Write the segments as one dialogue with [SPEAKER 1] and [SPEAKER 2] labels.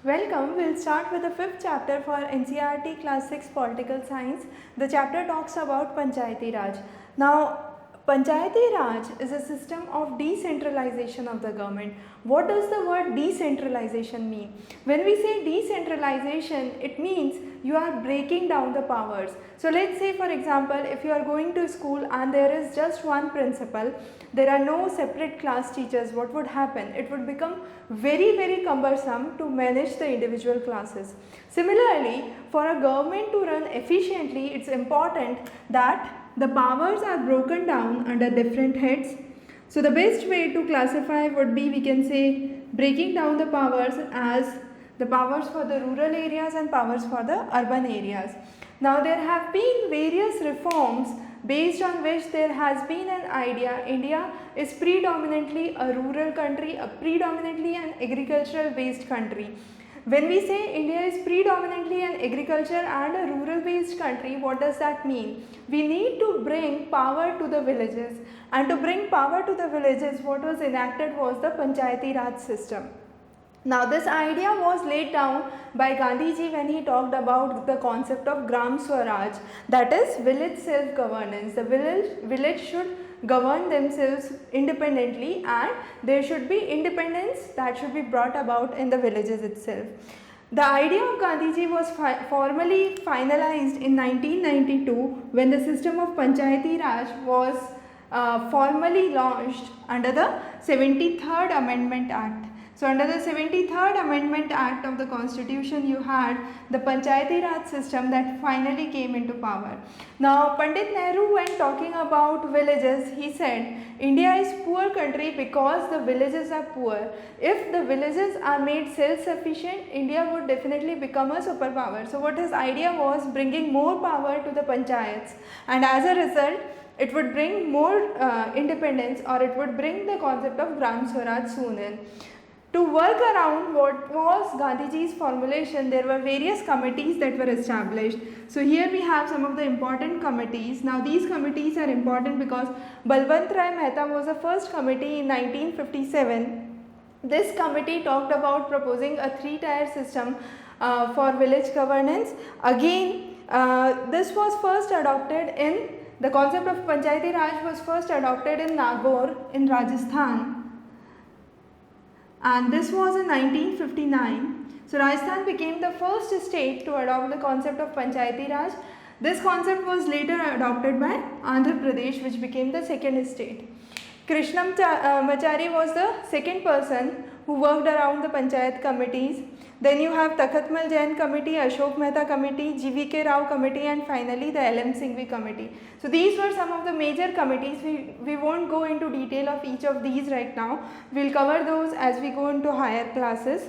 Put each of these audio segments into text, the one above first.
[SPEAKER 1] Welcome. We'll start with the fifth chapter for NCERT Class 6 Political Science. The chapter talks about Panchayati Raj. Now, Panchayati Raj is a system of decentralization of the government. What does the word decentralization mean? When we say decentralization, it means you are breaking down the powers. So let's say, for example, if you are going to school and there is just one principal, there are no separate class teachers, what would happen? It would become very cumbersome to manage the individual classes. Similarly, for a government to run efficiently, it's important that the powers are broken down under different heads. So the best way to classify would be, we can say, breaking down the powers as the powers for the rural areas and powers for the urban areas. Now there have been various reforms based on which there has been an idea India is predominantly a rural country, predominantly an agricultural based country. When we say India is predominantly an agriculture and a rural based country, what does that mean? We need to bring power to the villages, and to bring power to the villages, what was enacted was the Panchayati Raj system. Now this idea was laid down by Gandhiji when he talked about the concept of Gram Swaraj, that is village self-governance. The village should govern themselves independently and there should be independence that should be brought about in the villages itself. The idea of Gandhiji was formally finalized in 1992 when the system of Panchayati Raj was formally launched under the 73rd Amendment Act. So under the 73rd Amendment Act of the Constitution, you had the Panchayati Raj system that finally came into power. Now Pandit Nehru, when talking about villages, he said India is poor country because the villages are poor. If the villages are made self-sufficient, India would definitely become a superpower. So what his idea was, bringing more power to the panchayats, and as a result it would bring more independence, or it would bring the concept of Gram Swaraj soon in. To work around what was Gandhiji's formulation, there were various committees that were established. So here we have some of the important committees. Now these committees are important because Balwant Rai Mehta was the first committee in 1957. This committee talked about proposing a three-tier system for village governance. Again, this was first adopted in, the concept of Panchayati Raj was first adopted in Nagaur in Rajasthan, and this was in 1959. So Rajasthan became the first state to adopt the concept of Panchayati Raj. This concept was later adopted by Andhra Pradesh, which became the second state. Krishnam Machari was the second person who worked around the panchayat committees. Then you have Takhatmal Jain committee, Ashok Mehta committee, GVK Rao committee, and finally the LM Singhvi committee. So these were some of the major committees. We won't go into detail of each of these right now. We'll cover those as we go into higher classes.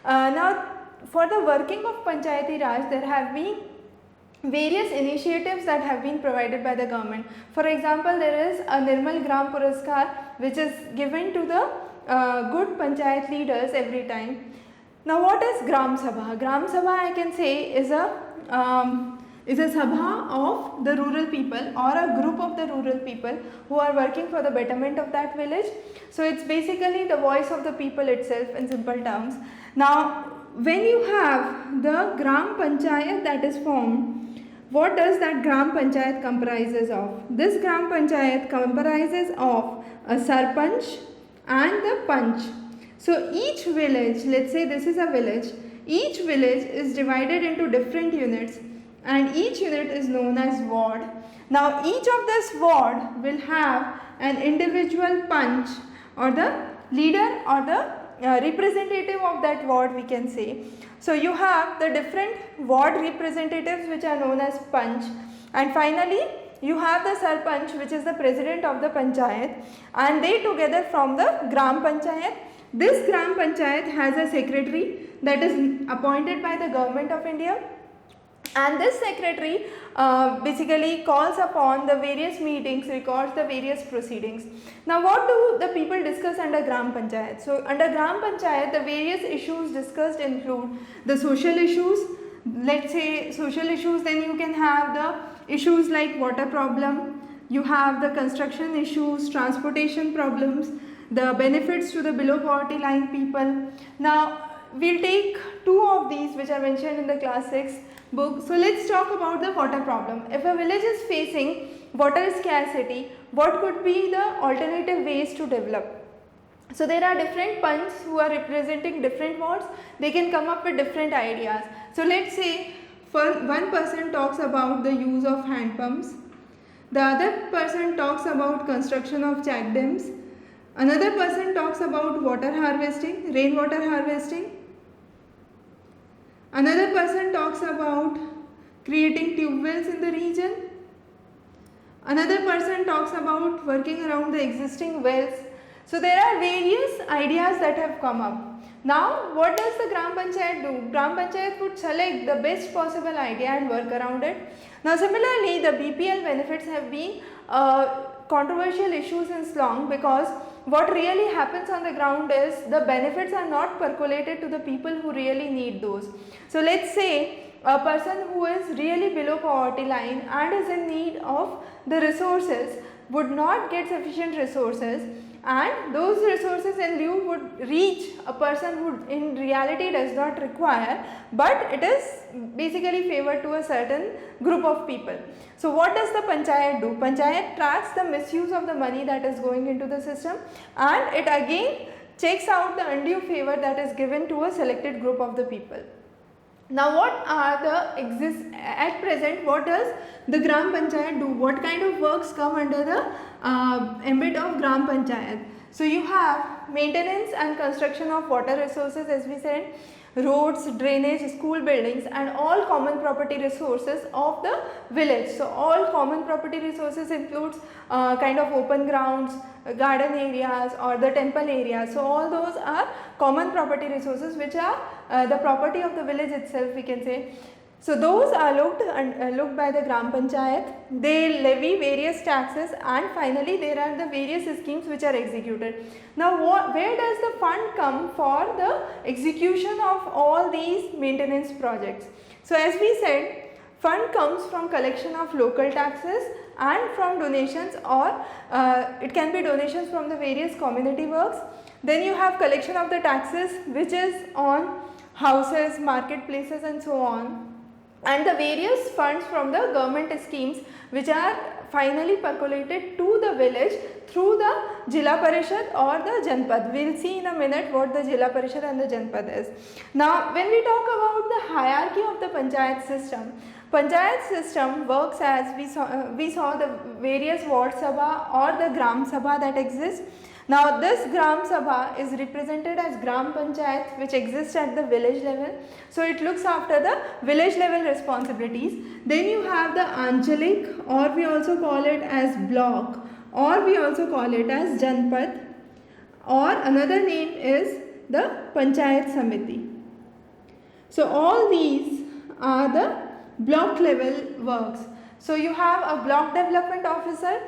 [SPEAKER 1] Now for the working of Panchayati Raj, there have been various initiatives that have been provided by the government. For example, there is a Nirmal Gram Puraskar which is given to the good panchayat leaders every time. Now what is Gram Sabha? Gram Sabha, I can say, is a sabha of the rural people, or a group of the rural people who are working for the betterment of that village. So it's basically the voice of the people itself in simple terms. Now when you have the Gram Panchayat that is formed, what does that Gram Panchayat comprises of? This Gram Panchayat comprises of a Sarpanch and the Panch. So each village, let's say this is a village, each village is divided into different units and each unit is known as ward. Now each of this ward will have an individual Panch, or the leader or the representative of that ward, we can say. So you have the different ward representatives which are known as Panch, and finally you have the Sarpanch, which is the president of the panchayat, and they together form the Gram Panchayat. This Gram Panchayat has a secretary that is appointed by the government of India, and this secretary basically calls upon the various meetings, records the various proceedings. Now what do the people discuss under Gram Panchayat? So under Gram Panchayat, the various issues discussed include the social issues. Let's say social issues, then you can have the issues like water problem, you have the construction issues, transportation problems, the benefits to the below poverty line people. Now we'll take two of these which are mentioned in the class 6 book. So let's talk about the water problem. If a village is facing water scarcity, what could be the alternative ways to develop? So there are different punts who are representing different wards. They can come up with different ideas. So let's say one person talks about the use of hand pumps, the other person talks about construction of check dams, another person talks about water harvesting, rainwater harvesting, another person talks about creating tube wells in the region, another person talks about working around the existing wells. So there are various ideas that have come up. Now what does the Gram Panchayat do? Gram Panchayat would select the best possible idea and work around it. Now similarly, the BPL benefits have been controversial issue since long, because what really happens on the ground is the benefits are not percolated to the people who really need those. So let's say a person who is really below poverty line and is in need of the resources would not get sufficient resources, and those resources in lieu would reach a person who in reality does not require, but it is basically favored to a certain group of people. So what does the Panchayat do? Panchayat tracks the misuse of the money that is going into the system, and it again checks out the undue favor that is given to a selected group of the people. Now what are the at present, what does the Gram Panchayat do? What kind of works come under the ambit of Gram Panchayat? So you have maintenance and construction of water resources, as we said, roads, drainage, school buildings, and all common property resources of the village. So all common property resources includes kind of open grounds, garden areas, or the temple areas. So all those are common property resources which are the property of the village itself, we can say. So those are looked by the Gram Panchayat. They levy various taxes, and finally there are the various schemes which are executed. Now where does the fund come for the execution of all these maintenance projects? So as we said, fund comes from collection of local taxes and from donations, or it can be donations from the various community works. Then you have collection of the taxes which is on houses, marketplaces, and so on, and the various funds from the government schemes which are finally percolated to the village through the Jilla Parishad or the Janpad. We will see in a minute what the Jilla Parishad and the Janpad is. Now when we talk about the hierarchy of the Panchayat system works as we saw the various Ward Sabha or the Gram Sabha that exists. Now this Gram Sabha is represented as Gram Panchayat, which exists at the village level. So it looks after the village level responsibilities. Then you have the Anchalik, or we also call it as block, or we also call it as Janpad, or another name is the Panchayat Samiti. So all these are the block level works. So you have a block development officer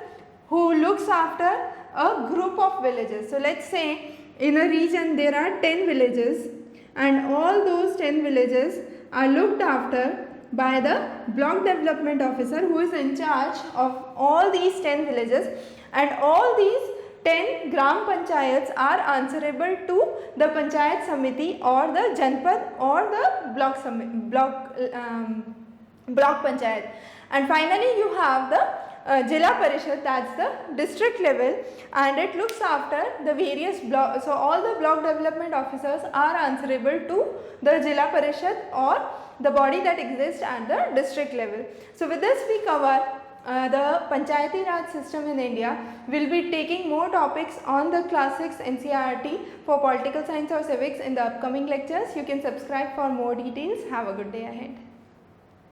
[SPEAKER 1] who looks after a group of villages. So let's say in a region there are 10 villages, and all those 10 villages are looked after by the block development officer, who is in charge of all these 10 villages, and all these 10 Gram Panchayats are answerable to the Panchayat Samiti or the Janpad or the block Panchayat. And finally you have the Jilla Parishad, that's the district level, and it looks after the various blocks. So all the block development officers are answerable to the Jilla Parishad or the body that exists at the district level. So with this we cover the Panchayati Raj system in India. We will be taking more topics on the class 6 NCERT for political science or civics in the upcoming lectures. You can subscribe for more details. Have a good day ahead.